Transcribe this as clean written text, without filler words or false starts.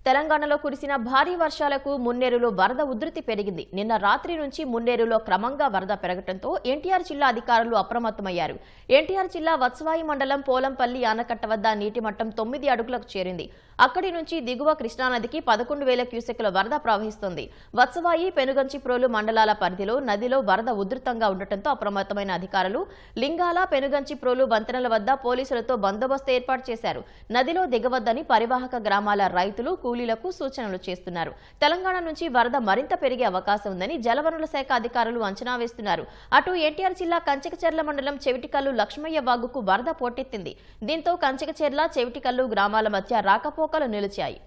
తెలంగాణలో కురిసిన భారీ వర్షాలకు మున్నేరులో వరద ఉధృతి పెరిగింది. నిన్న రాత్రి నుంచి మున్నేరులో క్రమంగా వరద పెరగడంతో ఎన్టీఆర్ జిల్లా అధికారులు అప్రమత్తమయ్యారు. ఎన్టీఆర్ జిల్లా వత్సవాయి మండలం పోలంపల్లి ఆనకట్ట వద్ద నీటి మట్టం 9 అడుగులకు చేరింది. అక్కడి నుంచి దిగువ కృష్ణానదికి 11,000 క్యూసెక్కుల వరద ప్రవహిస్తోంది. వత్సవాయి, పెనుగంచిప్రోలు మండలాల పరిధిలో నదిలో వరద ఉధృతంగా ఉండటంతో అప్రమత్తమైన అధికారులు లింగాల, పెనుగంచిప్రోలు వంతెనల వద్ద పోలీసులతో బందోబస్తు ఏర్పాటు చేశారు. నదిలో దిగవద్దని పరివాహక గ్రామాల రైతులు, కూలీలకు సూచనలు చేస్తున్నారు. తెలంగాణ నుంచి వరద మరింత పెరిగే అవకాశం ఉందని జలవనరుల శాఖ అధికారులు అంచనా వేస్తున్నారు. అటు ఎన్టీఆర్ జిల్లా కంచికచెర్ల మండలం చెవిటికల్లు లక్ష్మయ్య వాగుకు వరద పోటెత్తింది. దీంతో కంచికచెర్ల, చెవిటికల్లు గ్రామాల మధ్య రాకపోకలు నిలిచాయి.